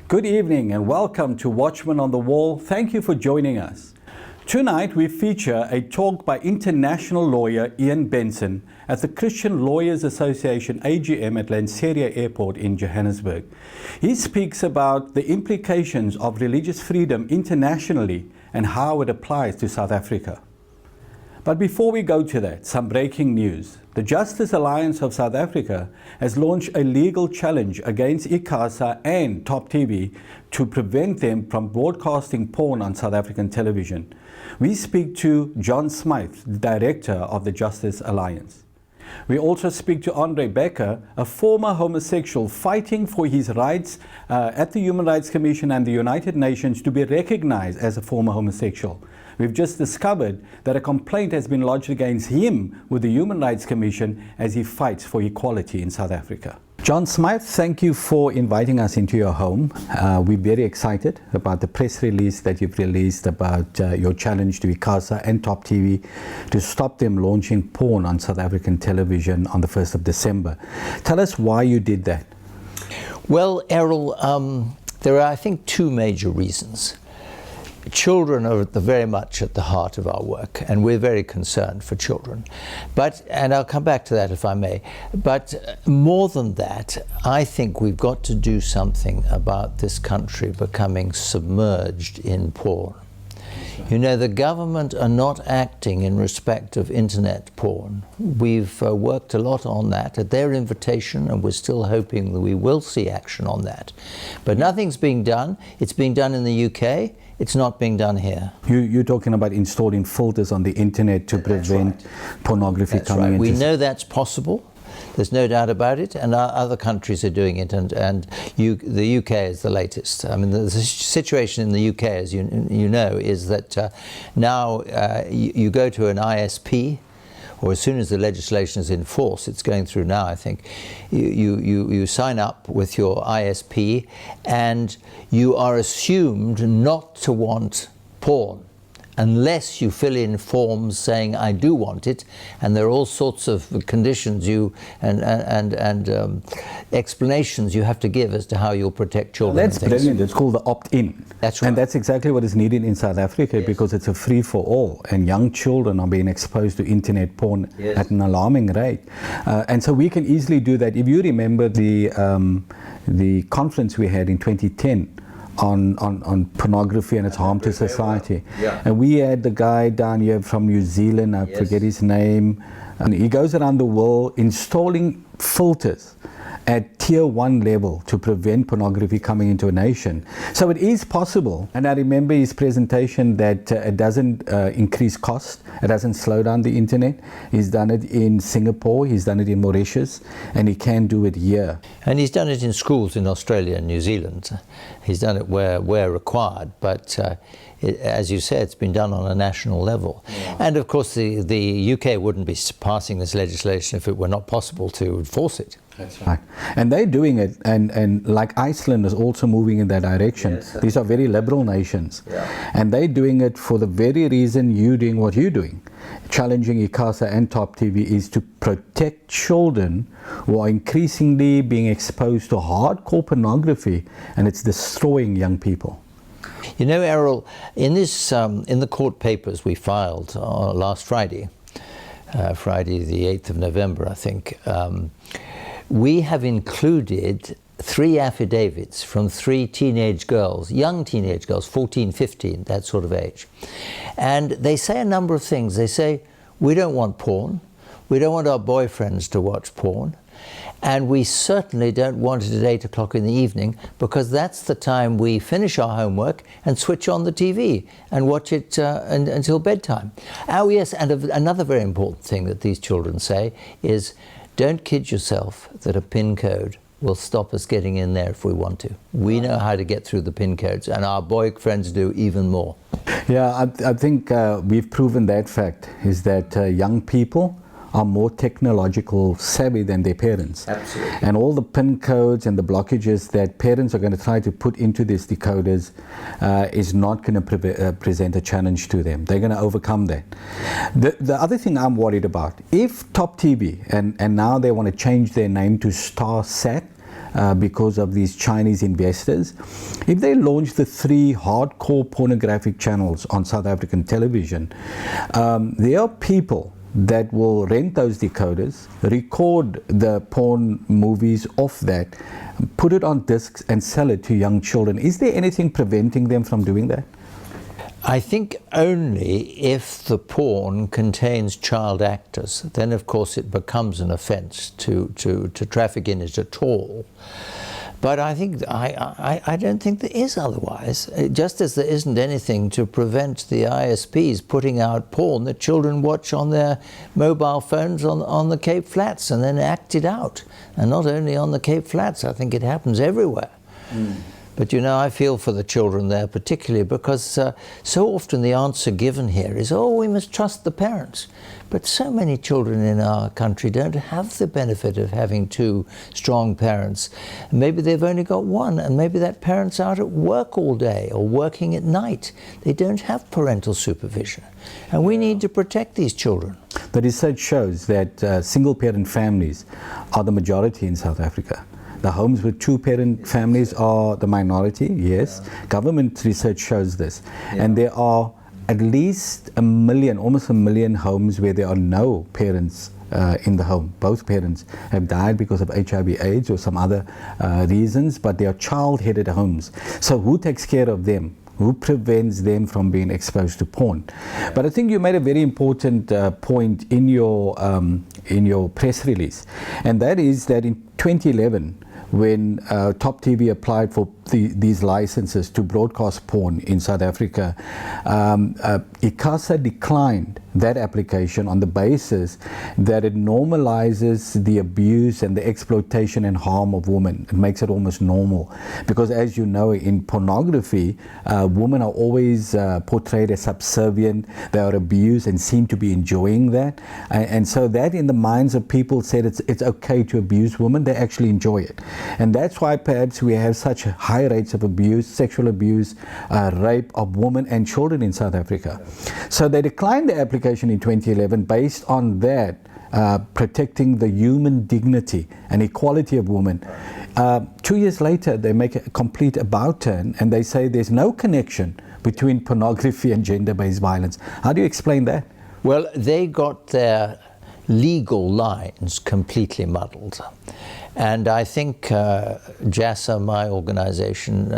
Good evening and welcome to Watchmen on the Wall. Thank you for joining us. Tonight we feature a talk by international lawyer Iain Benson at the Christian Lawyers Association AGM at Lanseria Airport in Johannesburg. He speaks about the implications of religious freedom internationally and how it applies to South Africa. But before we go to that, some breaking news. The Justice Alliance of South Africa has launched a legal challenge against JASA and Top TV to prevent them from broadcasting porn on South African television. We speak to John Smyth, the director of the Justice Alliance. We also speak to Andre Becker, a former homosexual fighting for his rights at the Human Rights Commission and the United Nations to be recognized as a former homosexual. We've just discovered that a complaint has been lodged against him with the Human Rights Commission as he fights for equality in South Africa. John Smyth, thank you for inviting us into your home. We're very excited about the press release that you've released about your challenge to JASA and Top TV to stop them launching porn on South African television on the 1st of December. Tell us why you did that. Well, Errol, there are, I think, two major reasons. Children are very much at the heart of our work, and we're very concerned for children. And I'll come back to that if I may. But more than that, I think we've got to do something about this country becoming submerged in porn. You know, the government are not acting in respect of internet porn. We've worked a lot on that at their invitation, and we're still hoping that we will see action on that. But nothing's being done. It's being done in the UK. It's not being done here. You're talking about installing filters on the internet to prevent pornography coming into... We know that's possible. There's no doubt about it, and other countries are doing it, and the UK is the latest. I mean, the situation in the UK, as you know, is that now you go to an ISP, or as soon as the legislation is in force, it's going through now, I think, you sign up with your ISP and you are assumed not to want porn unless you fill in forms saying I do want it, and there are all sorts of conditions and explanations you have to give as to how you'll protect children. That's brilliant. It's called the opt-in. That's right. And that's exactly what is needed in South Africa, yes, because it's a free-for-all, and young children are being exposed to internet porn, yes, at an alarming rate. And so we can easily do that. If you remember the conference we had in 2010 on pornography and its harm to society. Well. Yeah. And we had the guy down here from New Zealand, I yes, forget his name, and he goes around the world installing filters at tier 1 level to prevent pornography coming into a nation. So it is possible, and I remember his presentation that it doesn't increase cost, it doesn't slow down the internet. He's done it in Singapore, he's done it in Mauritius, and he can do it here. And he's done it in schools in Australia and New Zealand. He's done it where required, but as you said, it's been done on a national level. Yeah. And of course the UK wouldn't be passing this legislation if it were not possible to enforce it. That's right. And they're doing it, and like Iceland is also moving in that direction. Yes, these are very liberal nations. Yeah. And they're doing it for the very reason you're doing what you're doing. Challenging JASA and Top TV is to protect children who are increasingly being exposed to hardcore pornography, and it's destroying young people. You know, Errol, in this in the court papers we filed last Friday, Friday the 8th of November, I think, we have included 3 affidavits from 3 teenage girls, young teenage girls, 14, 15, that sort of age. And they say a number of things. They say, we don't want porn, we don't want our boyfriends to watch porn, and we certainly don't want it at 8 o'clock in the evening, because that's the time we finish our homework and switch on the TV and watch it until bedtime. Oh yes, and another very important thing that these children say is, don't kid yourself that a PIN code will stop us getting in there if we want to. We know how to get through the PIN codes, and our boyfriends do even more. Yeah, I think we've proven that fact, is that young people are more technological savvy than their parents. Absolutely. And all the PIN codes and the blockages that parents are going to try to put into these decoders is not going to present a challenge to them. They're going to overcome that. The other thing I'm worried about, if Top TV, and now they want to change their name to StarSat, because of these Chinese investors. If they launch the 3 hardcore pornographic channels on South African television, there are people that will rent those decoders, record the porn movies off that, put it on discs and sell it to young children. Is there anything preventing them from doing that? I think only if the porn contains child actors. Then of course it becomes an offence to traffic in it at all. But I don't think there is otherwise, just as there isn't anything to prevent the ISPs putting out porn that children watch on their mobile phones on the Cape Flats and then act it out. And not only on the Cape Flats, I think it happens everywhere. But you know, I feel for the children there particularly because so often the answer given here is, oh, we must trust the parents. But so many children in our country don't have the benefit of having 2 strong parents. Maybe they've only got one, and maybe that parent's out at work all day or working at night. They don't have parental supervision. And we need to protect these children. The research shows that single-parent families are the majority in South Africa. The homes with 2-parent families are the minority, yes. Government research shows this. And there are at least 1 million, almost 1 million homes where there are no parents in the home. Both parents have died because of HIV/AIDS or some other reasons, but they are child-headed homes. So who takes care of them? Who prevents them from being exposed to porn? But I think you made a very important point in your press release, and that is that in 2011, when Top TV applied for these licenses to broadcast porn in South Africa, ICASA declined that application on the basis that it normalizes the abuse and the exploitation and harm of women. It makes it almost normal. Because as you know, in pornography, women are always portrayed as subservient. They are abused and seem to be enjoying that. And so that in the minds of people said it's okay to abuse women. They actually enjoy it. And that's why perhaps we have such high rates of abuse, sexual abuse, rape of women and children in South Africa. So they declined the application in 2011 based on that, protecting the human dignity and equality of women. 2 years later, they make a complete about turn and they say there's no connection between pornography and gender-based violence. How do you explain that? Well, they got their legal lines completely muddled. And I think JASA, my organization,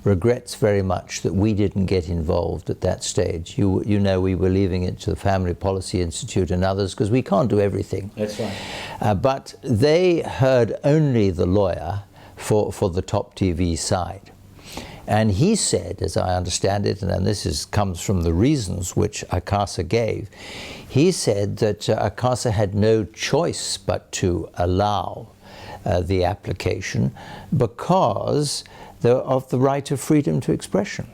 regrets very much that we didn't get involved at that stage. You know, we were leaving it to the Family Policy Institute and others because we can't do everything. That's right. But they heard only the lawyer for the Top TV side. And he said, as I understand it, and this comes from the reasons which ICASA gave, he said that ICASA had no choice but to allow the application because of the right of freedom to expression.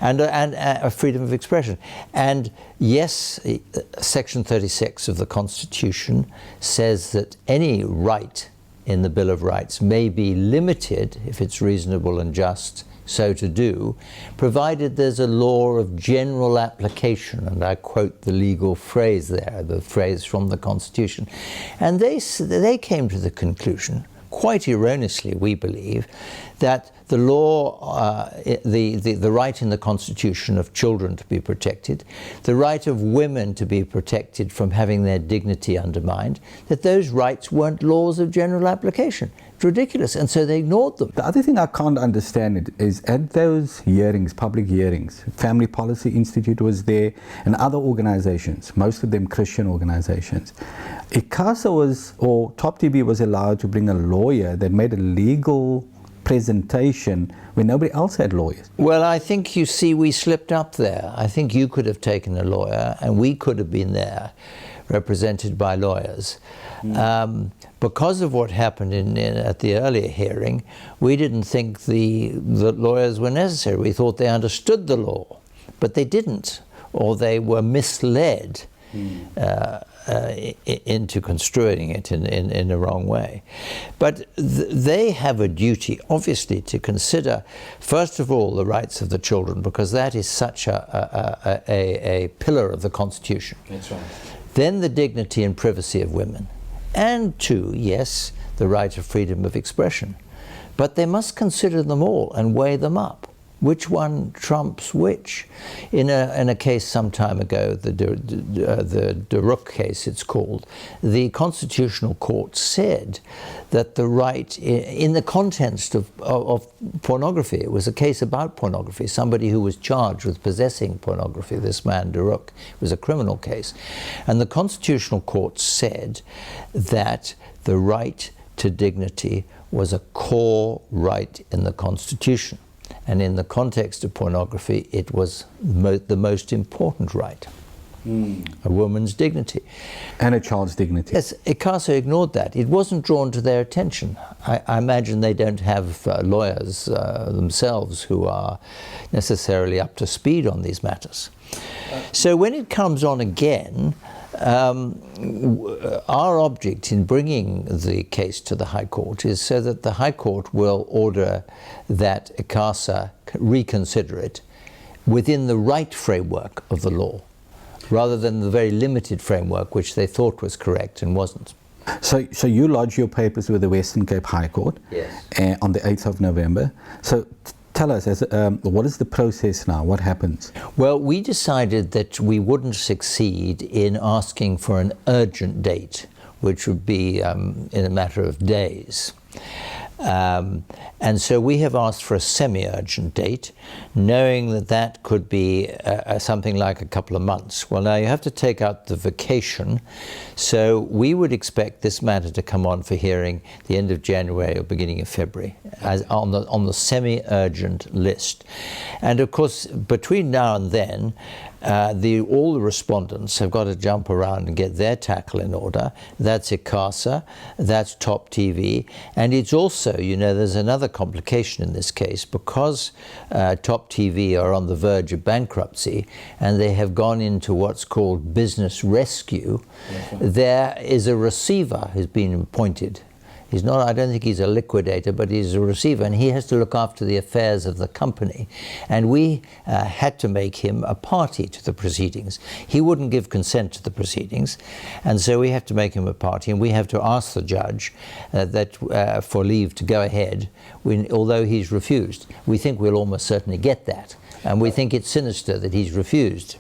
And freedom of expression. And yes, Section 36 of the Constitution says that any right in the Bill of Rights may be limited, if it's reasonable and just so to do, provided there's a law of general application, and I quote the legal phrase there, the phrase from the Constitution. And they came to the conclusion, quite erroneously we believe, that the law, the right in the Constitution of children to be protected, the right of women to be protected from having their dignity undermined, that those rights weren't laws of general application. It's ridiculous, and so they ignored them. The other thing I can't understand is at those hearings, public hearings, Family Policy Institute was there and other organizations, most of them Christian organizations. ICASA was, or Top TV was allowed to bring a lawyer that made a legal presentation when nobody else had lawyers. Well, I think, you see, we slipped up there. I think you could have taken a lawyer and we could have been there represented by lawyers. Because of what happened at the earlier hearing, we didn't think the lawyers were necessary. We thought they understood the law, but they didn't, or they were misled into construing it in the wrong way. But they have a duty, obviously, to consider, first of all, the rights of the children, because that is such a pillar of the Constitution. That's right. Then the dignity and privacy of women. And two, yes, the right of freedom of expression. But they must consider them all and weigh them up. Which one trumps which? In a case some time ago, the Daruk case it's called, the Constitutional Court said that the right, in the context of pornography, it was a case about pornography, somebody who was charged with possessing pornography, this man Daruk, it was a criminal case. And the Constitutional Court said that the right to dignity was a core right in the Constitution. And in the context of pornography, it was the most important right, a woman's dignity. And a child's dignity. Yes, JASA ignored that. It wasn't drawn to their attention. I imagine they don't have lawyers themselves who are necessarily up to speed on these matters. So when it comes on again, our object in bringing the case to the High Court is so that the High Court will order that JASA reconsider it within the right framework of the law, rather than the very limited framework which they thought was correct and wasn't. So you lodged your papers with the Western Cape High Court. Yes. On the 8th of November. So tell us, what is the process now? What happens? Well, we decided that we wouldn't succeed in asking for an urgent date, which would be in a matter of days. And so we have asked for a semi-urgent date, knowing that that could be something like a couple of months. Well, now you have to take out the vacation, so we would expect this matter to come on for hearing the end of January or beginning of February, as on the semi-urgent list. And of course, between now and then, all the respondents have got to jump around and get their tackle in order. That's JASA, that's Top TV, and it's also, you know, there's another complication in this case because Top TV are on the verge of bankruptcy and they have gone into what's called business rescue. Yes, right. There is a receiver who's been appointed. He's not, I don't think he's a liquidator, but he's a receiver, and he has to look after the affairs of the company. And we had to make him a party to the proceedings. He wouldn't give consent to the proceedings, and so we have to make him a party, and we have to ask the judge for leave to go ahead, although he's refused. We think we'll almost certainly get that, and we think it's sinister that he's refused.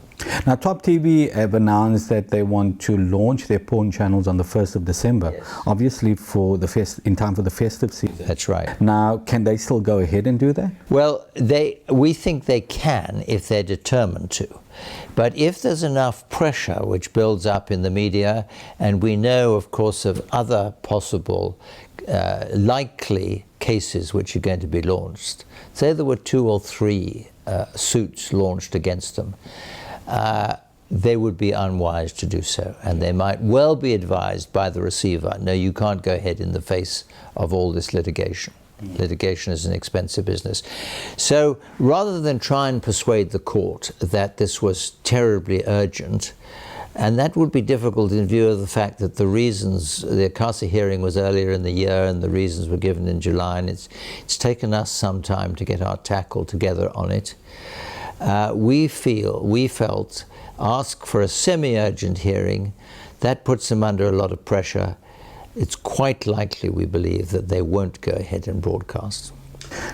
Now, Top TV have announced that they want to launch their porn channels on the 1st of December, yes. Obviously for in time for the festive season. That's right. Now, can they still go ahead and do that? Well, we think they can if they're determined to. But if there's enough pressure which builds up in the media, and we know, of course, of other possible likely cases which are going to be launched, say there were 2 or 3 suits launched against them, they would be unwise to do so, and they might well be advised by the receiver, no, you can't go ahead in the face of all this litigation. Litigation is an expensive business. So rather than try and persuade the court that this was terribly urgent, and that would be difficult in view of the fact that the reasons, the JASA hearing was earlier in the year and the reasons were given in July, and it's taken us some time to get our tackle together on it. We felt, ask for a semi-urgent hearing. That puts them under a lot of pressure. It's quite likely, we believe, that they won't go ahead and broadcast.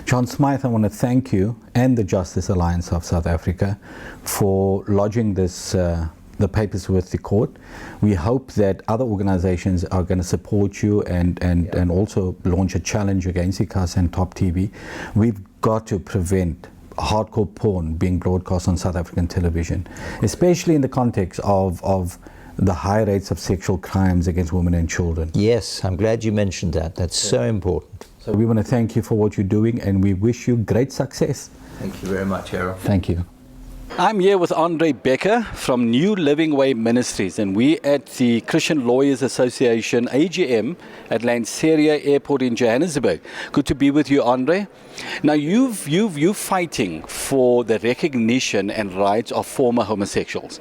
John Smyth, I want to thank you and the Justice Alliance of South Africa for lodging the papers with the court. We hope that other organizations are going to support you and also launch a challenge against JASA and Top TV. We've got to prevent hardcore porn being broadcast on South African television, especially in the context of the high rates of sexual crimes against women and children. Yes, I'm glad you mentioned that. That's so important. So we want to thank you for what you're doing, and we wish you great success. Thank you very much, Errol. Thank you. I'm here with Andre Becker from New Living Way Ministries, and we're at the Christian Lawyers Association AGM at Lanseria Airport in Johannesburg. Good to be with you, Andre. Now, you're fighting for the recognition and rights of former homosexuals.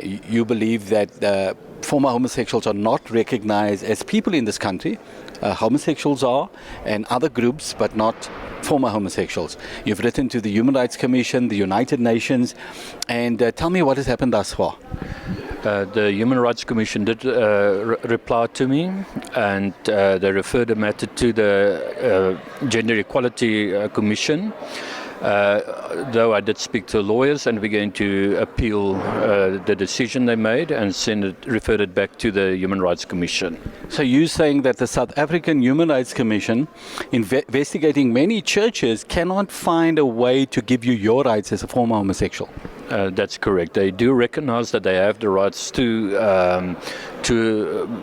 You believe that former homosexuals are not recognized as people in this country. Homosexuals are, and other groups, but not former homosexuals. You've written to the Human Rights Commission, the United Nations, and tell me what has happened thus far. The Human Rights Commission did reply to me, and they referred the matter to the Gender Equality Commission. Though I did speak to lawyers, and we're going to appeal the decision they made and refer it back to the Human Rights Commission. So you're saying that the South African Human Rights Commission, investigating many churches, cannot find a way to give you your rights as a former homosexual? That's correct. They do recognize that they have the rights to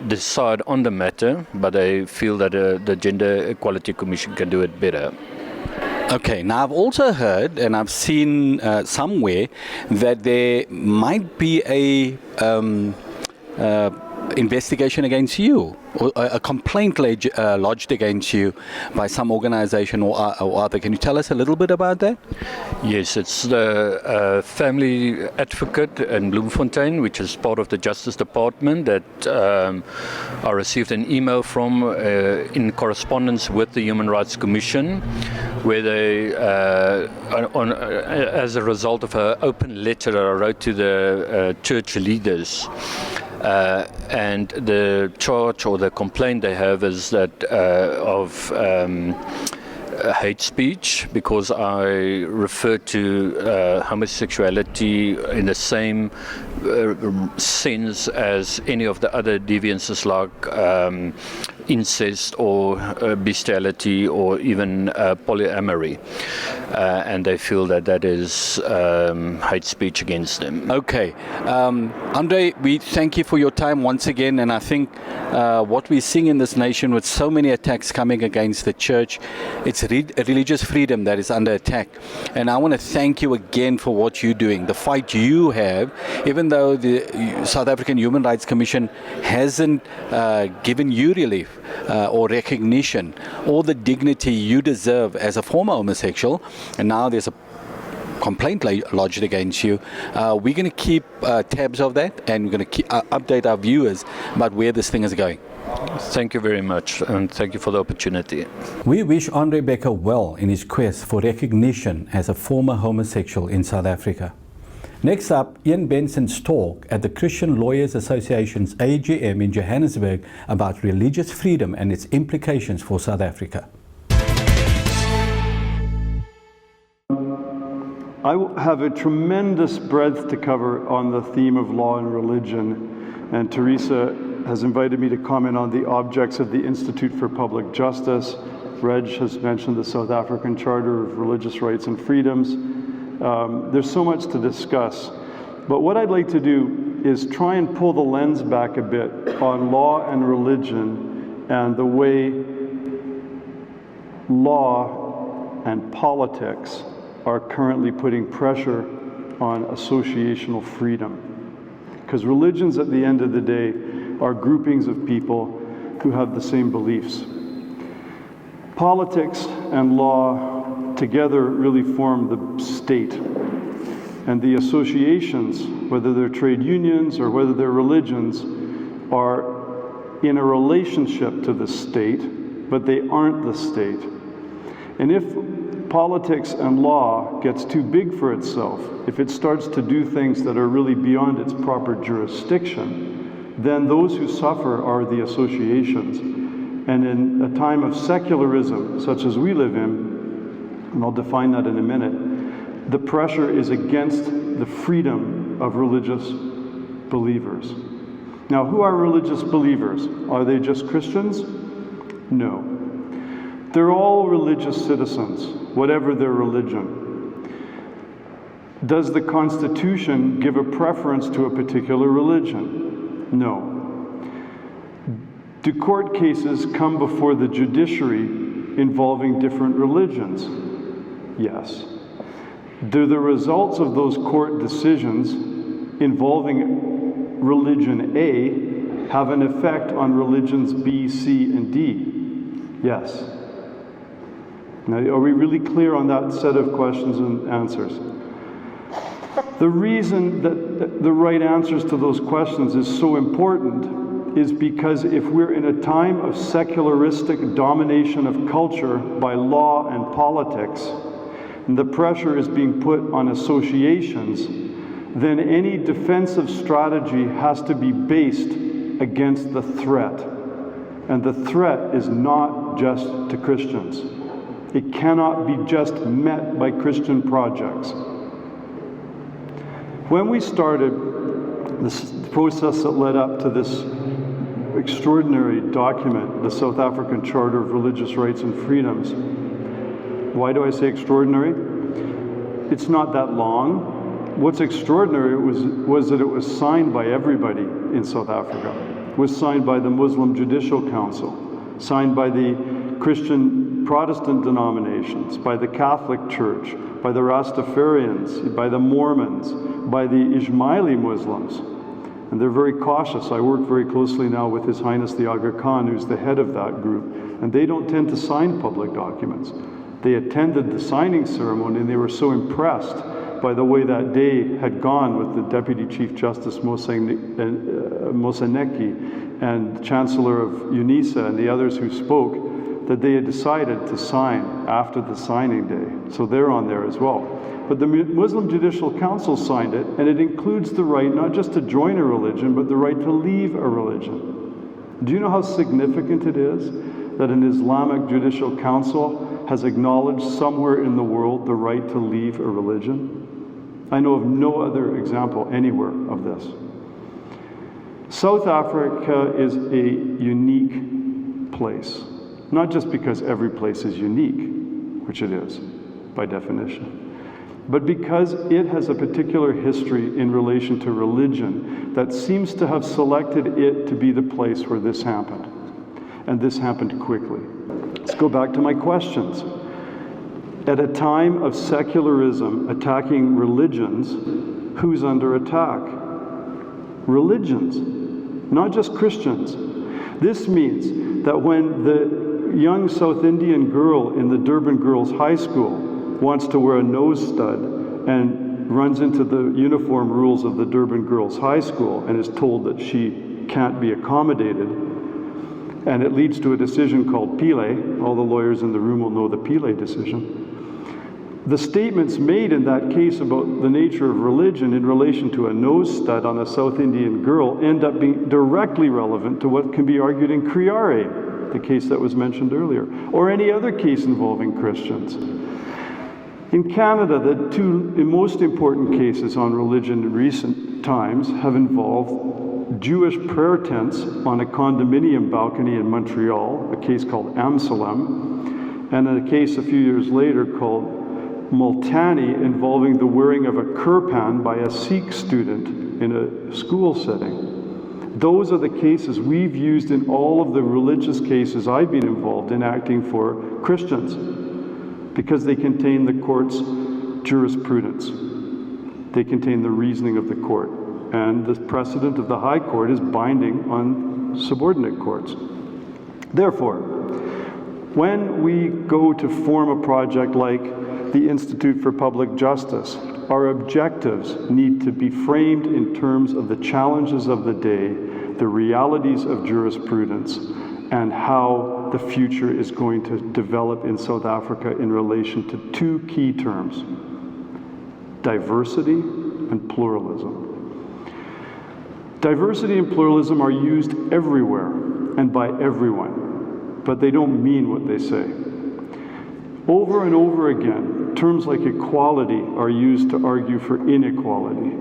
decide on the matter, but they feel that the Gender Equality Commission can do it better. Okay, now I've also heard, and I've seen somewhere, that there might be a investigation against you, or a complaint lodged against you by some organization or other. Can you tell us a little bit about that? Yes, it's the family advocate in Bloemfontein, which is part of the Justice Department, that I received an email from in correspondence with the Human Rights Commission, where they, as a result of an open letter I wrote to the church leaders, and the charge or the complaint they have is that of hate speech, because I refer to homosexuality in the same sense as any of the other deviances like incest or bestiality or even polyamory, and they feel that that is hate speech against them. Okay, Andre, we thank you for your time once again, and I think what we're seeing in this nation with so many attacks coming against the church, it's religious freedom that is under attack, and I want to thank you again for what you're doing, the fight you have, even though the South African Human Rights Commission hasn't given you relief or recognition or the dignity you deserve as a former homosexual, and now there's a complaint lodged against you. We're going to keep tabs of that, and we're going to update our viewers about where this thing is going. Thank you very much, and thank you for the opportunity. We wish Andre Becker well in his quest for recognition as a former homosexual in South Africa. Next up, Iain Benson's talk at the Christian Lawyers Association's AGM in Johannesburg about religious freedom and its implications for South Africa. I have a tremendous breadth to cover on the theme of law and religion, and Teresa has invited me to comment on the objects of the Institute for Public Justice. Reg has mentioned the South African Charter of Religious Rights and Freedoms. There's so much to discuss, but what I'd like to do is try and pull the lens back a bit on law and religion and the way law and politics are currently putting pressure on associational freedom. Because religions, at the end of the day, are groupings of people who have the same beliefs. Politics and law together really form the state. And the associations, whether they're trade unions or whether they're religions, are in a relationship to the state, but they aren't the state. And if politics and law gets too big for itself, if it starts to do things that are really beyond its proper jurisdiction, then those who suffer are the associations. And in a time of secularism, such as we live in, and I'll define that in a minute, the pressure is against the freedom of religious believers. Now, who are religious believers? Are they just Christians? No. They're all religious citizens, whatever their religion. Does the Constitution give a preference to a particular religion? No. Do court cases come before the judiciary involving different religions? Yes. Do the results of those court decisions involving religion A have an effect on religions B, C, and D? Yes. Now, are we really clear on that set of questions and answers? The reason that the right answers to those questions is so important is because if we're in a time of secularistic domination of culture by law and politics, and the pressure is being put on associations, then any defensive strategy has to be based against the threat. And the threat is not just to Christians. It cannot be just met by Christian projects. When we started this process that led up to this extraordinary document, the South African Charter of Religious Rights and Freedoms, why do I say extraordinary? It's not that long. What's extraordinary was that it was signed by everybody in South Africa. It was signed by the Muslim Judicial Council, signed by the Christian Protestant denominations, by the Catholic Church, by the Rastafarians, by the Mormons, by the Ismaili Muslims. And they're very cautious. I work very closely now with His Highness the Aga Khan, who's the head of that group, and they don't tend to sign public documents. They attended the signing ceremony and they were so impressed by the way that day had gone with the Deputy Chief Justice Moseneke and Chancellor of UNISA and the others who spoke, that they had decided to sign after the signing day. So they're on there as well. But the Muslim Judicial Council signed it, and it includes the right not just to join a religion, but the right to leave a religion. Do you know how significant it is that an Islamic Judicial Council has acknowledged somewhere in the world the right to leave a religion? I know of no other example anywhere of this. South Africa is a unique place, not just because every place is unique, which it is by definition, but because it has a particular history in relation to religion that seems to have selected it to be the place where this happened. And this happened quickly. Let's go back to my questions. At a time of secularism attacking religions, who's under attack? Religions, not just Christians. This means that when the young South Indian girl in the Durban Girls High School wants to wear a nose stud and runs into the uniform rules of the Durban Girls High School and is told that she can't be accommodated, and it leads to a decision called Pile. All the lawyers in the room will know the Pile decision. The statements made in that case about the nature of religion in relation to a nose stud on a South Indian girl end up being directly relevant to what can be argued in Criare, the case that was mentioned earlier, or any other case involving Christians. In Canada, the two most important cases on religion in recent times have involved Jewish prayer tents on a condominium balcony in Montreal, a case called Amsalem, and a case a few years later called Multani involving the wearing of a kirpan by a Sikh student in a school setting. Those are the cases we've used in all of the religious cases I've been involved in acting for Christians, because they contain the court's jurisprudence. They contain the reasoning of the court. And the precedent of the High Court is binding on subordinate courts. Therefore, when we go to form a project like the Institute for Public Justice, our objectives need to be framed in terms of the challenges of the day, the realities of jurisprudence, and how the future is going to develop in South Africa in relation to two key terms: diversity and pluralism. Diversity and pluralism are used everywhere and by everyone, but they don't mean what they say. Over and over again, terms like equality are used to argue for inequality.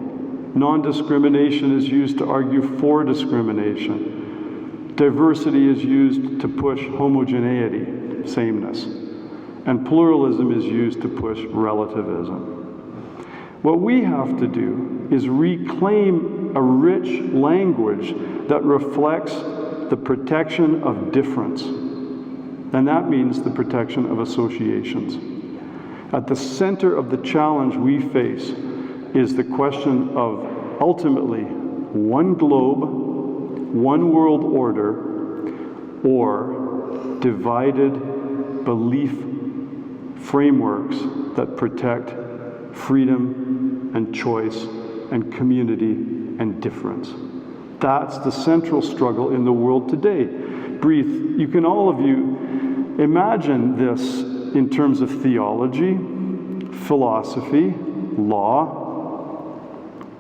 Non-discrimination is used to argue for discrimination. Diversity is used to push homogeneity, sameness. And pluralism is used to push relativism. What we have to do is reclaim a rich language that reflects the protection of difference. And that means the protection of associations. At the center of the challenge we face is the question of ultimately one globe, one world order, or divided belief frameworks that protect freedom and choice and community and difference. That's the central struggle in the world today. Breathe. You can, all of you, imagine this in terms of theology, philosophy, law,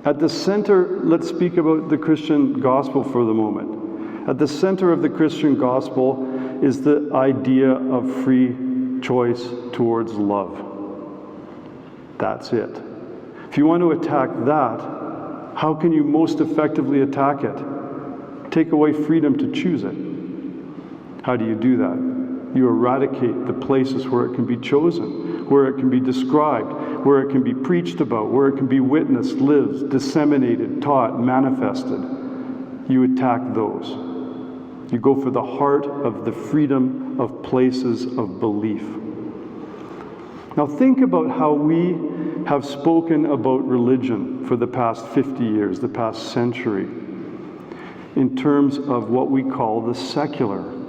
At the center, let's speak about the Christian gospel for the moment. At the center of the Christian gospel is the idea of free choice towards love. That's it. If you want to attack that, how can you most effectively attack it? Take away freedom to choose it. How do you do that? You eradicate the places where it can be chosen, where it can be described, where it can be preached about, where it can be witnessed, lived, disseminated, taught, manifested. You attack those. You go for the heart of the freedom of places of belief. Now think about how we have spoken about religion for the past 50 years, the past century, in terms of what we call the secular.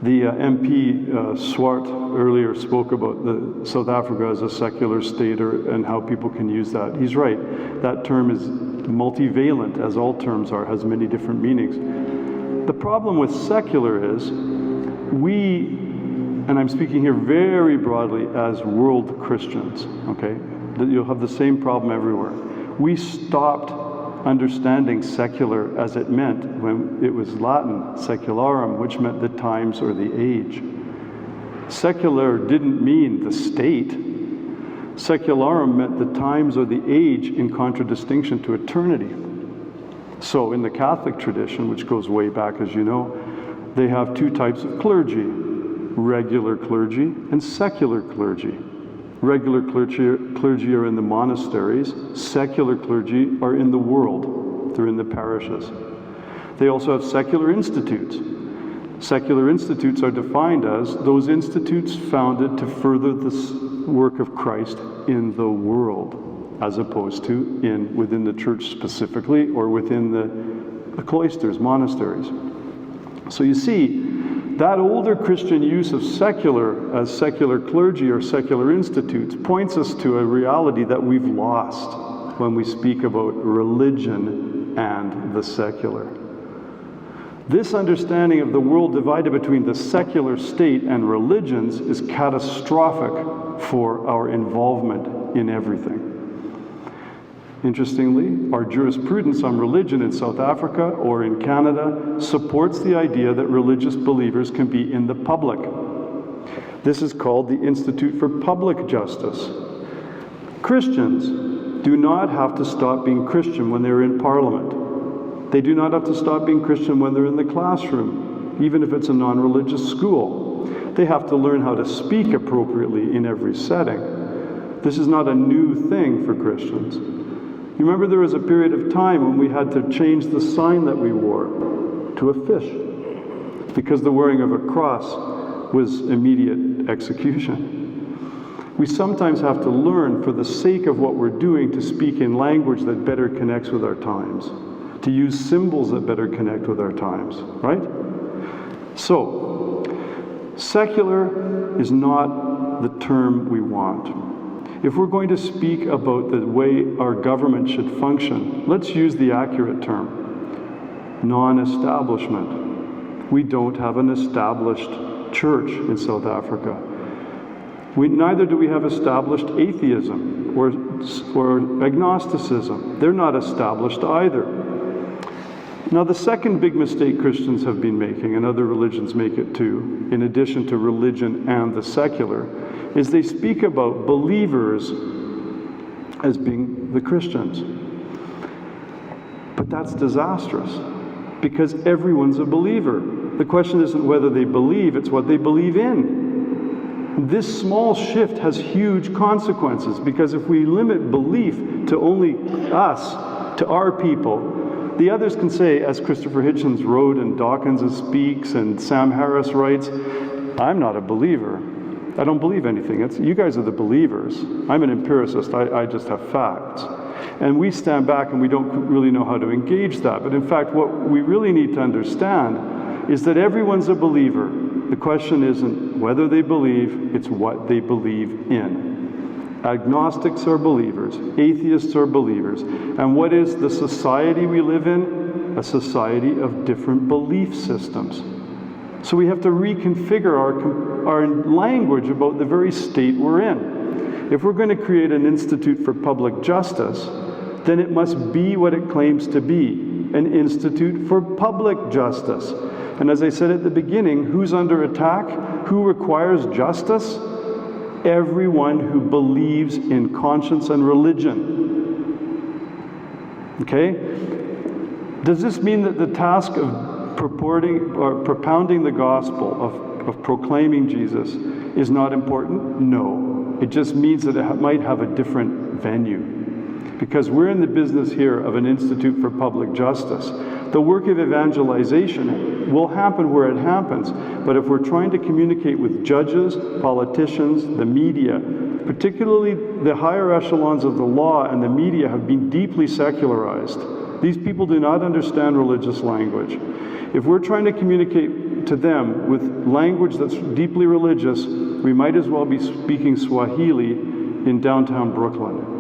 The MP Swart earlier spoke about South Africa as a secular state and how people can use that. He's right. That term is multivalent, as all terms are, has many different meanings. The problem with secular is we, and I'm speaking here very broadly as world Christians, okay? You'll have the same problem everywhere. We stopped understanding secular as it meant when it was Latin, secularum, which meant the times or the age. Secular didn't mean the state. Secularum meant the times or the age in contradistinction to eternity. So in the Catholic tradition, which goes way back as you know, they have two types of clergy, regular clergy and secular clergy. Regular clergy are in the monasteries. Secular clergy are in the world. They're in the parishes. They also have secular institutes. Secular institutes are defined as those institutes founded to further the work of Christ in the world, as opposed to within the church specifically or within the cloisters, monasteries. So you see, that older Christian use of secular as secular clergy or secular institutes points us to a reality that we've lost when we speak about religion and the secular. This understanding of the world divided between the secular state and religions is catastrophic for our involvement in everything. Interestingly, our jurisprudence on religion in South Africa or in Canada supports the idea that religious believers can be in the public. This is called the Institute for Public Justice. Christians do not have to stop being Christian when they're in Parliament. They do not have to stop being Christian when they're in the classroom, even if it's a non-religious school. They have to learn how to speak appropriately in every setting. This is not a new thing for Christians. You remember there was a period of time when we had to change the sign that we wore to a fish because the wearing of a cross was immediate execution. We sometimes have to learn, for the sake of what we're doing, to speak in language that better connects with our times, to use symbols that better connect with our times, right? So, secular is not the term we want. If we're going to speak about the way our government should function, let's use the accurate term, non-establishment. We don't have an established church in South Africa. Neither do we have established atheism or agnosticism. They're not established either. Now, the second big mistake Christians have been making, and other religions make it too, in addition to religion and the secular, is they speak about believers as being the Christians. But that's disastrous, because everyone's a believer. The question isn't whether they believe, it's what they believe in. This small shift has huge consequences, because if we limit belief to only us, to our people, the others can say, as Christopher Hitchens wrote, and Dawkins speaks, and Sam Harris writes, I'm not a believer. I don't believe anything. You guys are the believers. I'm an empiricist. I just have facts. And we stand back and we don't really know how to engage that. But in fact, what we really need to understand is that everyone's a believer. The question isn't whether they believe, it's what they believe in. Agnostics are believers. Atheists are believers. And what is the society we live in? A society of different belief systems. So we have to reconfigure our language about the very state we're in. If we're going to create an institute for public justice, then it must be what it claims to be, an institute for public justice. And as I said at the beginning, who's under attack? Who requires justice? Everyone who believes in conscience and religion. Okay? Does this mean that the task of purporting or propounding the gospel, of proclaiming Jesus, is not important? No. It just means that it might have a different venue. Because we're in the business here of an Institute for Public Justice. The work of evangelization will happen where it happens, but if we're trying to communicate with judges, politicians, the media, particularly the higher echelons of the law and the media have been deeply secularized. These people do not understand religious language. If we're trying to communicate to them with language that's deeply religious, we might as well be speaking Swahili in downtown Brooklyn.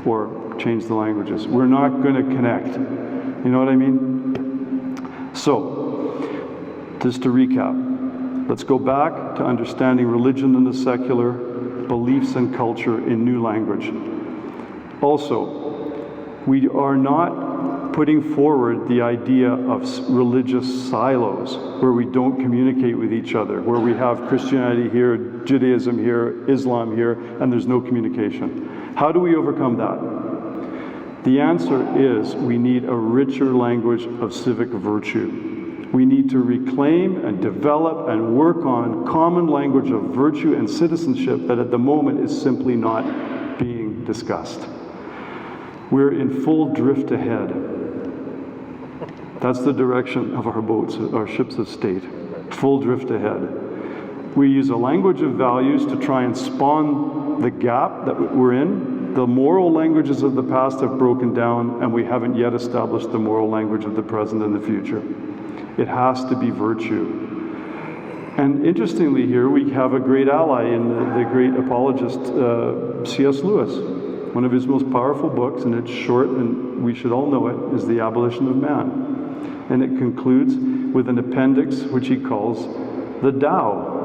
Or change the languages. We're not going to connect. You know what I mean? So, just to recap, let's go back to understanding religion and the secular, beliefs and culture in new language. Also, we are not putting forward the idea of religious silos where we don't communicate with each other, where we have Christianity here, Judaism here, Islam here, and there's no communication. How do we overcome that? The answer is we need a richer language of civic virtue. We need to reclaim and develop and work on common language of virtue and citizenship that at the moment is simply not being discussed. We're in full drift ahead. That's the direction of our boats, our ships of state. Full drift ahead. We use a language of values to try and spawn the gap that we're in. The moral languages of the past have broken down, and we haven't yet established the moral language of the present and the future. It has to be virtue. And interestingly here, we have a great ally in the great apologist, C.S. Lewis. One of his most powerful books, and it's short, and we should all know it, is The Abolition of Man. And it concludes with an appendix which he calls the Tao.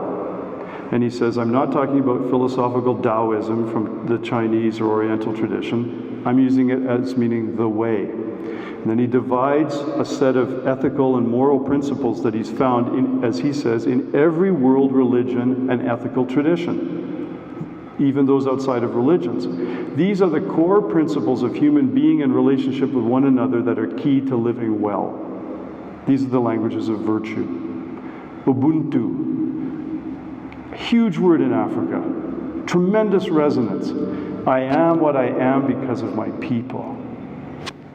And he says, I'm not talking about philosophical Taoism from the Chinese or Oriental tradition. I'm using it as meaning the way. And then he divides a set of ethical and moral principles that he's found, in, as he says, in every world religion and ethical tradition, even those outside of religions. These are the core principles of human being and relationship with one another that are key to living well. These are the languages of virtue. Ubuntu. Huge word in Africa, tremendous resonance. I am what I am because of my people.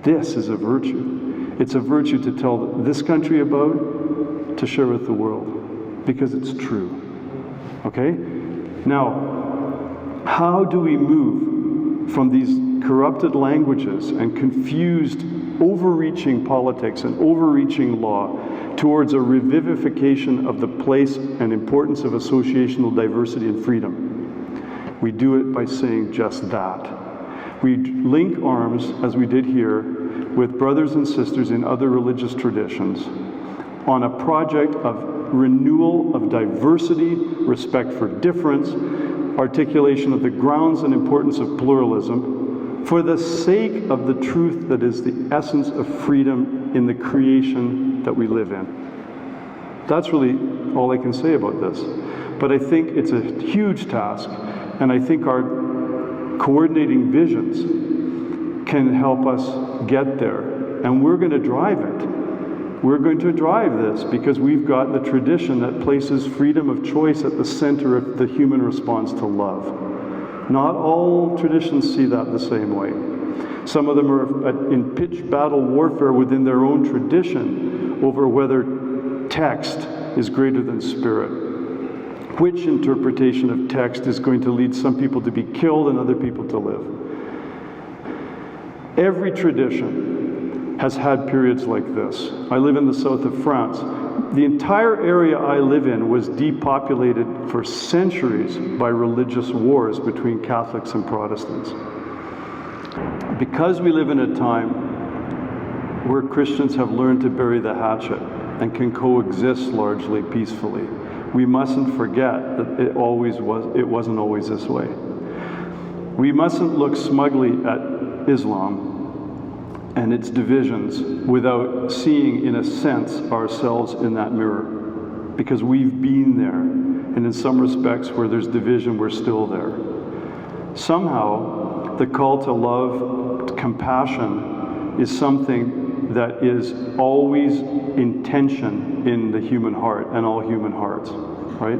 This is a virtue. It's a virtue to tell this country about, to share with the world, because it's true. Okay? Now, how do we move from these corrupted languages and confused, overreaching politics and overreaching law towards a revivification of the place and importance of associational diversity and freedom? We do it by saying just that. We link arms, as we did here, with brothers and sisters in other religious traditions on a project of renewal of diversity, respect for difference, articulation of the grounds and importance of pluralism, for the sake of the truth that is the essence of freedom in the creation that we live in. That's really all I can say about this. But I think it's a huge task, and I think our coordinating visions can help us get there. And we're going to drive it. We're going to drive this because we've got the tradition that places freedom of choice at the center of the human response to love. Not all traditions see that the same way. Some of them are in pitched battle warfare within their own tradition over whether text is greater than spirit. Which interpretation of text is going to lead some people to be killed and other people to live? Every tradition has had periods like this. I live in the south of France. The entire area I live in was depopulated for centuries by religious wars between Catholics and Protestants. Because we live in a time where Christians have learned to bury the hatchet and can coexist largely peacefully, we mustn't forget that it wasn't always this way. We mustn't look smugly at Islam and its divisions without seeing, in a sense, ourselves in that mirror. Because we've been there, and in some respects where there's division, we're still there. Somehow, the call to love, compassion, is something that is always in tension in the human heart and all human hearts, right?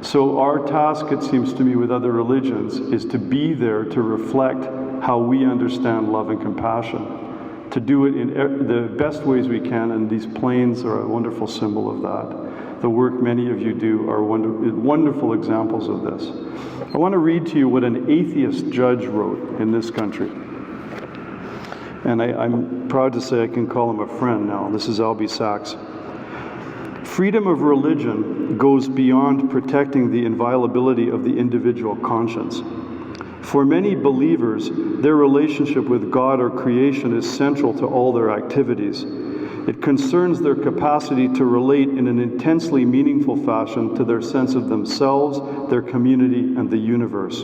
So our task, it seems to me, with other religions is to be there to reflect how we understand love and compassion, to do it in the best ways we can, and these planes are a wonderful symbol of that. The work many of you do are wonderful examples of this. I want to read to you what an atheist judge wrote in this country. And I'm proud to say I can call him a friend now. This is Albie Sachs. Freedom of religion goes beyond protecting the inviolability of the individual conscience. For many believers, their relationship with God or creation is central to all their activities. It concerns their capacity to relate in an intensely meaningful fashion to their sense of themselves, their community, and the universe.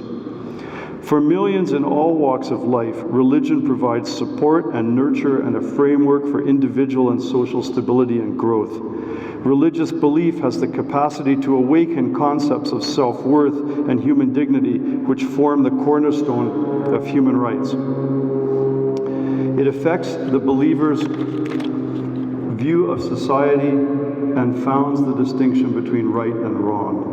For millions in all walks of life, religion provides support and nurture and a framework for individual and social stability and growth. Religious belief has the capacity to awaken concepts of self-worth and human dignity, which form the cornerstone of human rights. It affects the believer's view of society and founds the distinction between right and wrong.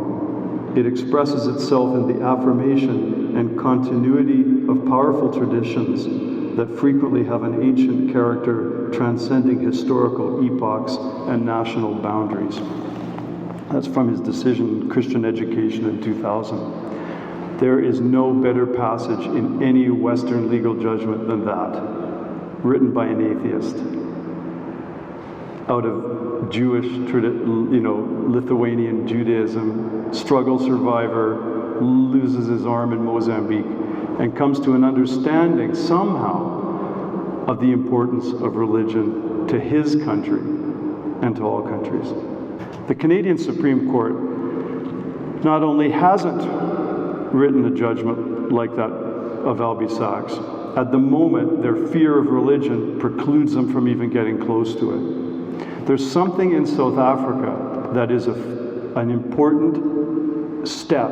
It expresses itself in the affirmation and continuity of powerful traditions that frequently have an ancient character transcending historical epochs and national boundaries. That's from his decision, Christian Education in 2000. There is no better passage in any Western legal judgment than that, written by an atheist, out of Jewish, Lithuanian Judaism, struggle survivor, loses his arm in Mozambique, and comes to an understanding somehow of the importance of religion to his country and to all countries. The Canadian Supreme Court not only hasn't written a judgment like that of Albie Sachs, at the moment their fear of religion precludes them from even getting close to it. There's something in South Africa that is an important step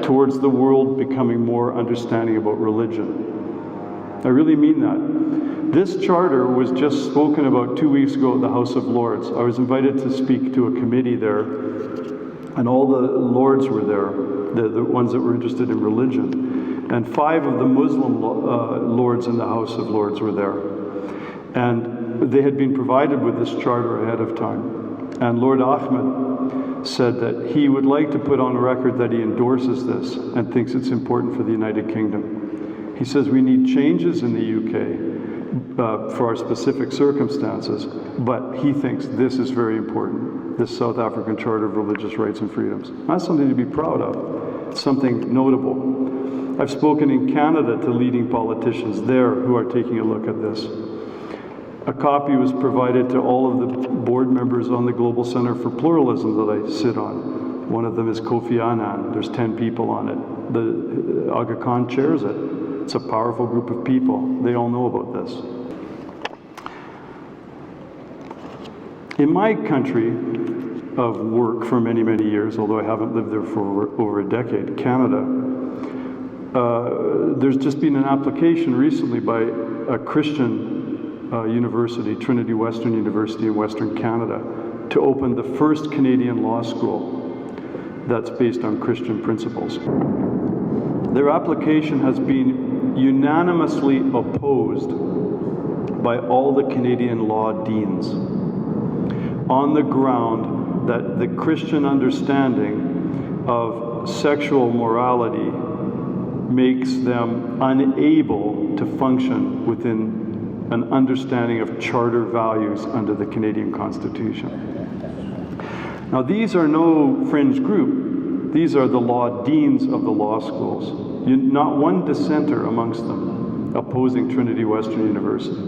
towards the world becoming more understanding about religion. I really mean that. This charter was just spoken about 2 weeks ago at the House of Lords. I was invited to speak to a committee there, and all the lords were there, the ones that were interested in religion. And 5 of the Muslim lords in the House of Lords were there. And they had been provided with this charter ahead of time. And Lord Ahmed said that he would like to put on record that he endorses this and thinks it's important for the United Kingdom. He says we need changes in the UK for our specific circumstances, but he thinks this is very important, this South African Charter of Religious Rights and Freedoms. That's something to be proud of. It's something notable. I've spoken in Canada to leading politicians there who are taking a look at this. A copy was provided to all of the board members on the Global Center for Pluralism that I sit on. One of them is Kofi Annan. There's 10 people on it. The Aga Khan chairs it. It's a powerful group of people. They all know about this. In my country of work for many, many years, although I haven't lived there for over a decade, Canada, there's just been an application recently by a Christian university, Trinity Western University in Western Canada, to open the first Canadian law school that's based on Christian principles. Their application has been unanimously opposed by all the Canadian law deans on the ground that the Christian understanding of sexual morality makes them unable to function within an understanding of charter values under the Canadian Constitution. Now, these are no fringe group. These are the law deans of the law schools. Not one dissenter amongst them opposing Trinity Western University.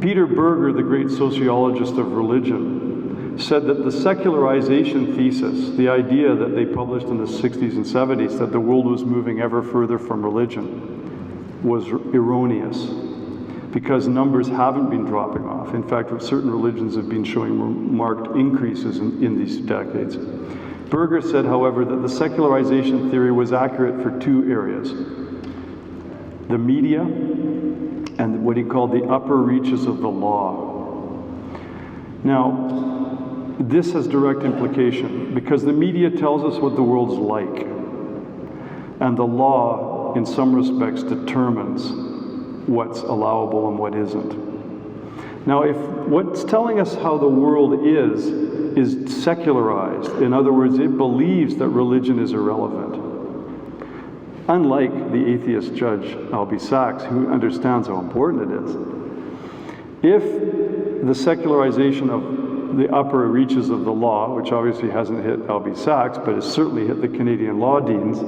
Peter Berger, the great sociologist of religion, said that the secularization thesis, the idea that they published in the 60s and 70s that the world was moving ever further from religion, was erroneous, because numbers haven't been dropping off. In fact, certain religions have been showing marked increases in these decades. Berger said, however, that the secularization theory was accurate for two areas: the media and what he called the upper reaches of the law. Now, this has direct implication, because the media tells us what the world's like, and the law, in some respects, determines what's allowable and what isn't. Now, if what's telling us how the world is secularized, in other words, it believes that religion is irrelevant, unlike the atheist judge Albie Sachs, who understands how important it is. If the secularization of the upper reaches of the law, which obviously hasn't hit Albie Sachs, but has certainly hit the Canadian law deans,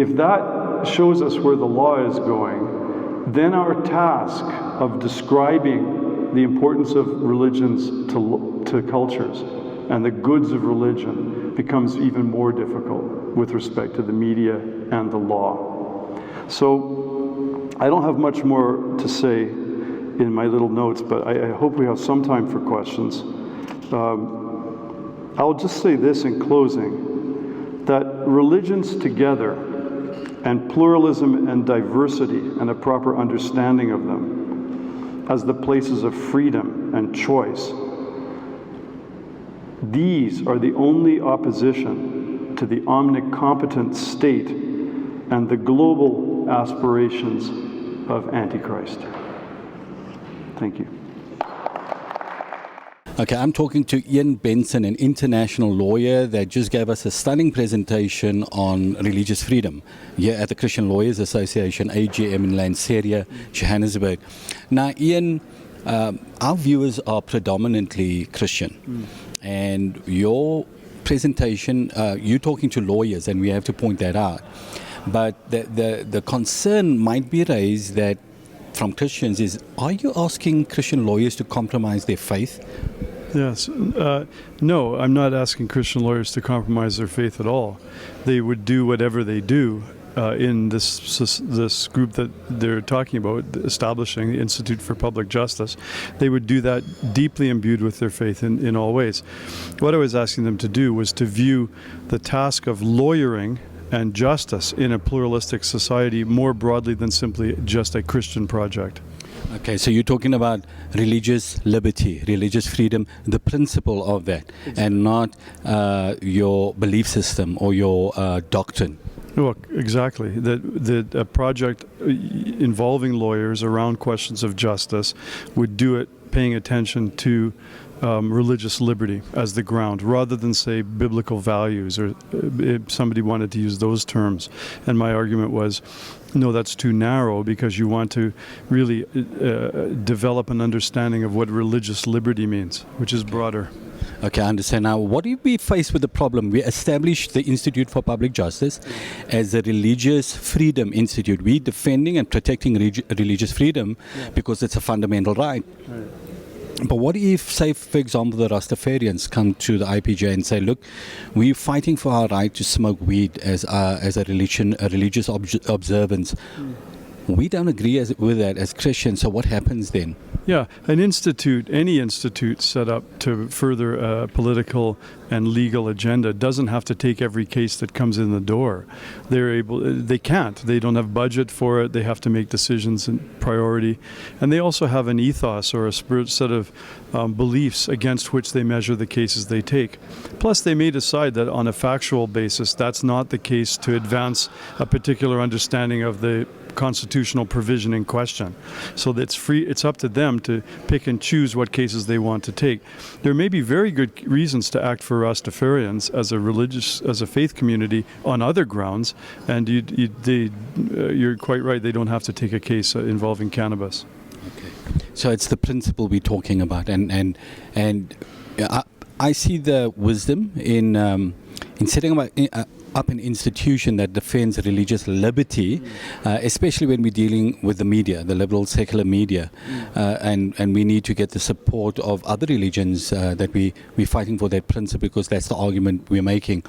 if that shows us where the law is going, then our task of describing the importance of religions to cultures and the goods of religion becomes even more difficult with respect to the media and the law. So I don't have much more to say in my little notes, but I hope we have some time for questions. I'll just say this in closing, that religions together, and pluralism and diversity and a proper understanding of them as the places of freedom and choice, these are the only opposition to the omnicompetent state and the global aspirations of Antichrist. Thank you. Okay, I'm talking to Iain Benson, an international lawyer that just gave us a stunning presentation on religious freedom here at the Christian Lawyers Association AGM in Lanseria, Johannesburg. Now, Iain, our viewers are predominantly Christian, and your presentation, you're talking to lawyers, and we have to point that out. But the concern might be raised that from Christians is, are you asking Christian lawyers to compromise their faith? Yes. No, I'm not asking Christian lawyers to compromise their faith at all. They would do whatever they do in this group that they're talking about, establishing the Institute for Public Justice. They would do that deeply imbued with their faith in all ways. What I was asking them to do was to view the task of lawyering and justice in a pluralistic society more broadly than simply just a Christian project. Okay, so you're talking about religious liberty, religious freedom, the principle of that, and not your belief system or your doctrine. No, exactly. That a project involving lawyers around questions of justice would do it paying attention to religious liberty as the ground, rather than say biblical values, or if somebody wanted to use those terms. And my argument was, no, that's too narrow, because you want to really develop an understanding of what religious liberty means, which is broader. Okay, I understand. Now, what do we face with the problem? We established the Institute for Public Justice as a religious freedom institute. We're defending and protecting religious freedom because it's a fundamental right. But what if, say, for example, the Rastafarians come to the IPJ and say, look, we're fighting for our right to smoke weed as a religious observance. We don't agree with that as Christians, so what happens then? Yeah, any institute set up to further a political and legal agenda doesn't have to take every case that comes in the door. They can't. They don't have budget for it. They have to make decisions in priority. And they also have an ethos or a set of beliefs against which they measure the cases they take. Plus, they may decide that on a factual basis, that's not the case to advance a particular understanding of the constitutional provision in question. So that's free. It's up to them to pick and choose what cases they want to take. There may be very good reasons to act for Rastafarians as a faith community on other grounds, and you're quite right. They don't have to take a case involving cannabis. Okay. So it's the principle we're talking about, and I see the wisdom in setting up up an institution that defends religious liberty, especially when we're dealing with the media, the liberal secular media, and we need to get the support of other religions that we're fighting for that principle, because that's the argument we're making.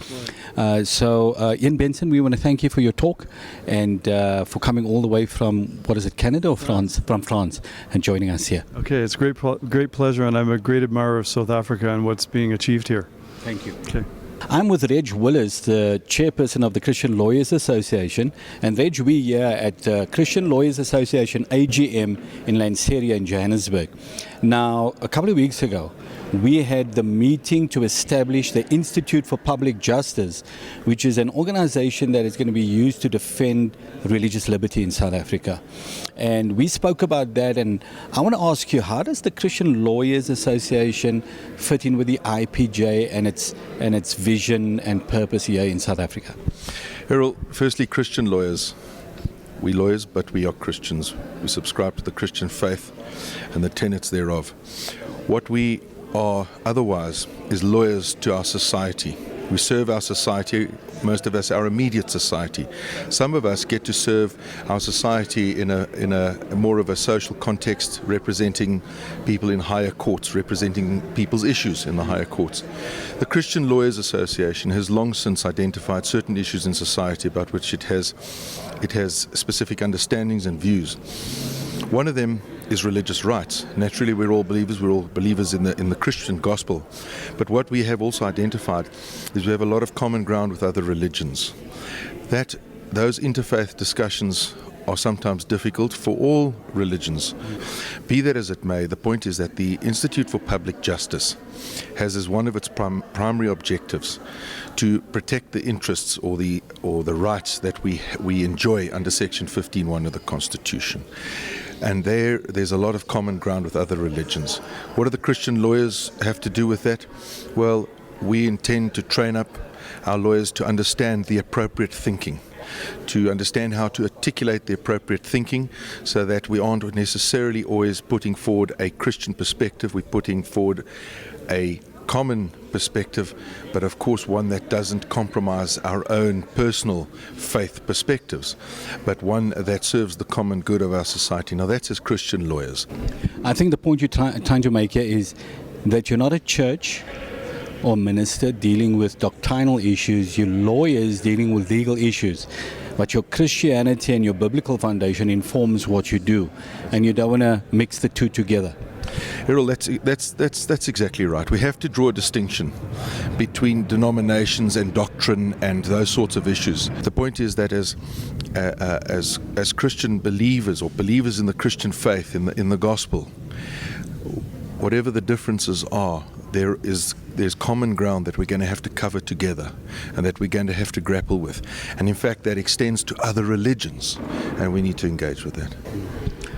So Iain Benson, we want to thank you for your talk and for coming all the way from, what is it, Canada or France? From France, and joining us here. Okay, it's great pleasure, and I'm a great admirer of South Africa and what's being achieved here. Thank you. Okay. I'm with Reg Willis, the chairperson of the Christian Lawyers Association, and Reg, we're here at Christian Lawyers Association AGM in Lanseria in Johannesburg. Now, a couple of weeks ago, we had the meeting to establish the Institute for Public Justice, which is an organization that is going to be used to defend religious liberty in South Africa. And we spoke about that, and I want to ask you, how does the Christian Lawyers Association fit in with the IPJ and its vision and purpose here in South Africa? Errol, firstly, Christian lawyers. We lawyers, but we are Christians. We subscribe to the Christian faith and the tenets thereof. What we are otherwise is lawyers to our society. We serve our society, most of us our immediate society. Some of us get to serve our society in a more of a social context, representing people in higher courts, representing people's issues in the higher courts. The Christian Lawyers Association has long since identified certain issues in society about which it has specific understandings and views. One of them is religious rights. Naturally, we're all believers in the Christian gospel. But what we have also identified is we have a lot of common ground with other religions. Those interfaith discussions are sometimes difficult for all religions. Be that as it may, the point is that the Institute for Public Justice has as one of its primary objectives to protect the interests or the rights that we enjoy under Section 15(1) of the Constitution. And there's a lot of common ground with other religions. What do the Christian lawyers have to do with that? Well, we intend to train up our lawyers to understand the appropriate thinking, to understand how to articulate the appropriate thinking so that we aren't necessarily always putting forward a Christian perspective. We're putting forward a common perspective, but of course one that doesn't compromise our own personal faith perspectives, but one that serves the common good of our society. Now that's as Christian lawyers. I think the point you're trying to make here is that you're not a church or minister dealing with doctrinal issues, you're lawyers dealing with legal issues. But your Christianity and your biblical foundation informs what you do, and you don't want to mix the two together. Errol, that's exactly right. We have to draw a distinction between denominations and doctrine and those sorts of issues. The point is that as Christian believers or believers in the Christian faith, in the gospel, whatever the differences are, there's common ground that we're going to have to cover together and that we're going to have to grapple with. And in fact, that extends to other religions, and we need to engage with that.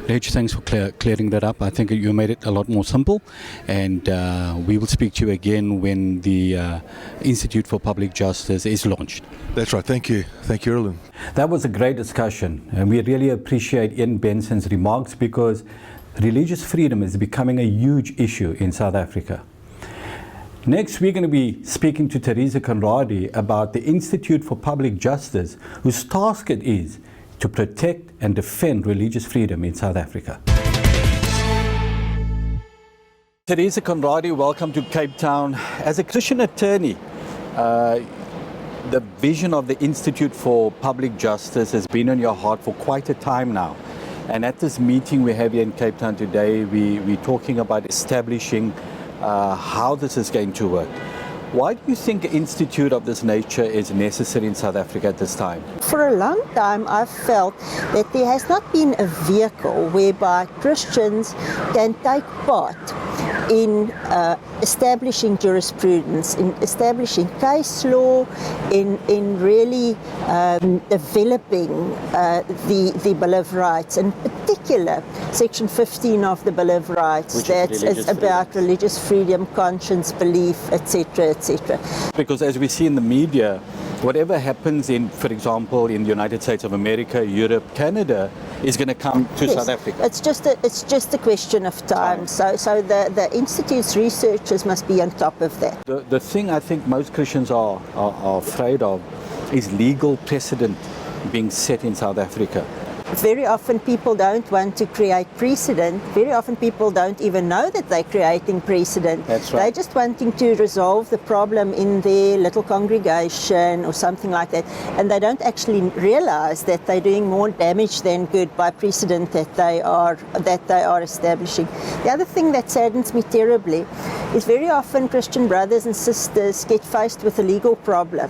Reg, thanks for clearing that up. I think you made it a lot more simple, and we will speak to you again when the Institute for Public Justice is launched. That's right. Thank you. Thank you, Errol. That was a great discussion, and we really appreciate Iain Benson's remarks, because religious freedom is becoming a huge issue in South Africa. Next, we're going to be speaking to Teresa Conradie about the Institute for Public Justice, whose task it is to protect and defend religious freedom in South Africa. Teresa Conradie, welcome to Cape Town. As a Christian attorney, the vision of the Institute for Public Justice has been on your heart for quite a time now. And at this meeting we have here in Cape Town today, we're talking about establishing how this is going to work. Why do you think an institute of this nature is necessary in South Africa at this time? For a long time, I've felt that there has not been a vehicle whereby Christians can take part in establishing jurisprudence, in establishing case law, in really developing the Bill of Rights, in particular Section 15 of the Bill of Rights, that is about religious freedom, conscience, belief, etc., etc. Because as we see in the media, whatever happens in, for example, in the United States of America, Europe, Canada, is going to come to South Africa. It's just a question of time. So the Institute's researchers must be on top of that. The thing I think most Christians are afraid of is legal precedent being set in South Africa? Very often people don't want to create precedent. Very often people don't even know that they're creating precedent. That's right. They're just wanting to resolve the problem in their little congregation or something like that. And they don't actually realize that they're doing more damage than good by precedent that they are establishing. The other thing that saddens me terribly is very often Christian brothers and sisters get faced with a legal problem.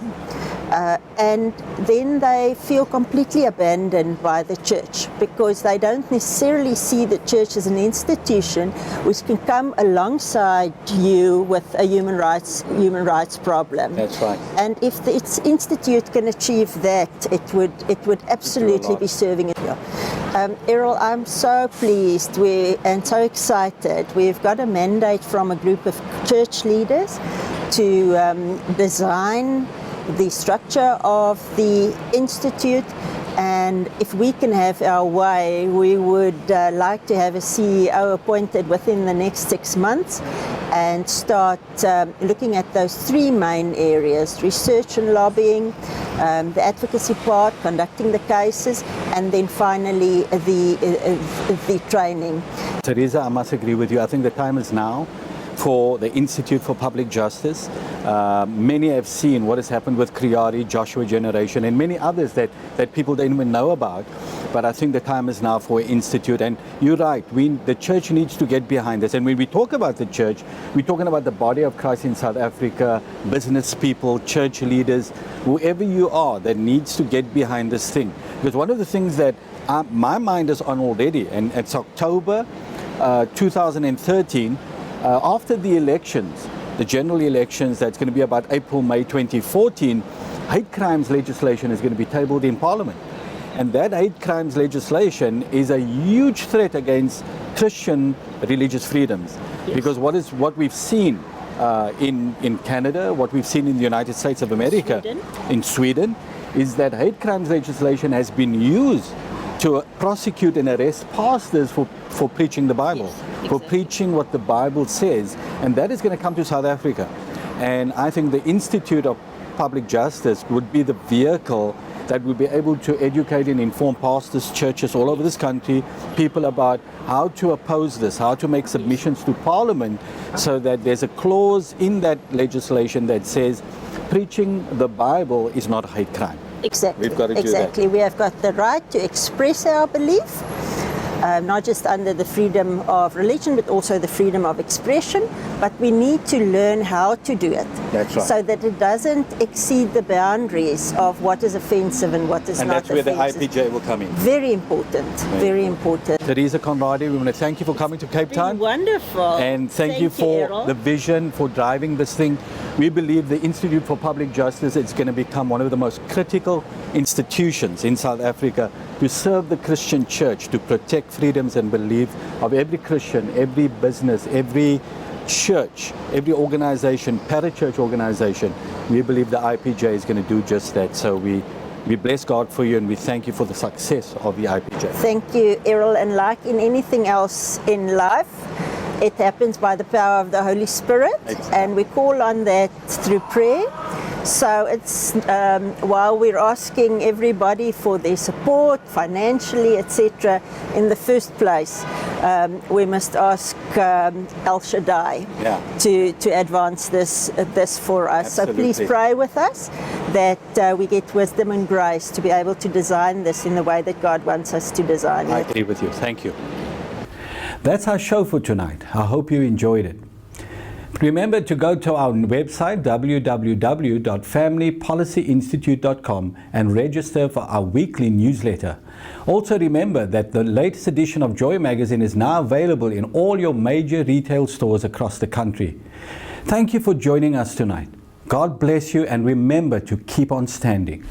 And then they feel completely abandoned by the church because they don't necessarily see the church as an institution which can come alongside you with a human rights problem. That's right. And if its institute can achieve that, it would absolutely be serving it. Errol, I'm so pleased and so excited. We've got a mandate from a group of church leaders to design the structure of the institute, and if we can have our way, we would like to have a CEO appointed within the next 6 months and start looking at those three main areas: research and lobbying, the advocacy part, conducting the cases, and then finally the training. Teresa, I must agree with you. I think the time is now for the Institute for Public Justice. Many have seen what has happened with Criari, Joshua Generation, and many others that people don't even know about. But I think the time is now for Institute. And you're right, the church needs to get behind this. And when we talk about the church, we're talking about the body of Christ in South Africa, business people, church leaders, whoever you are that needs to get behind this thing. Because one of the things that my mind is on already, and it's October 2013, after the elections, the general elections, that's going to be about April, May 2014, hate crimes legislation is going to be tabled in Parliament. And that hate crimes legislation is a huge threat against Christian religious freedoms. Yes. Because what we've seen in Canada, what we've seen in the United States of America, in Sweden, is that hate crimes legislation has been used to prosecute and arrest pastors for preaching the Bible, yes, exactly. For preaching what the Bible says. And that is going to come to South Africa. And I think the Institute of Public Justice would be the vehicle that would be able to educate and inform pastors, churches all over this country, people about how to oppose this, how to make submissions to Parliament, so that there's a clause in that legislation that says preaching the Bible is not a hate crime. Exactly. We've got to do that. We have got the right to express our belief, not just under the freedom of religion, but also the freedom of expression. But we need to learn how to do it. That's right. So that it doesn't exceed the boundaries of what is offensive and what is not offensive. And that's where the IPJ will come in. Very important. Very important. Teresa Conradie, we want to thank you for coming to Cape Town. Wonderful. And thank you for Errol. the vision, for driving this thing. We believe the Institute for Public Justice is going to become one of the most critical institutions in South Africa to serve the Christian church, to protect freedoms and beliefs of every Christian, every business, every church, every organization, parachurch organization. We believe the IPJ is going to do just that. So we bless God for you, and we thank you for the success of the IPJ. Thank you, Errol. And like in anything else in life, it happens by the power of the Holy Spirit. Exactly. And we call on that through prayer. So it's while we're asking everybody for their support financially, etc., in the first place, we must ask El Shaddai to advance this for us. Absolutely. So please pray with us that we get wisdom and grace to be able to design this in the way that God wants us to design it. I agree with you. Thank you. That's our show for tonight. I hope you enjoyed it. Remember to go to our website www.familypolicyinstitute.com and register for our weekly newsletter. Also remember that the latest edition of Joy magazine is now available in all your major retail stores across the country. Thank you for joining us tonight. God bless you, and remember to keep on standing.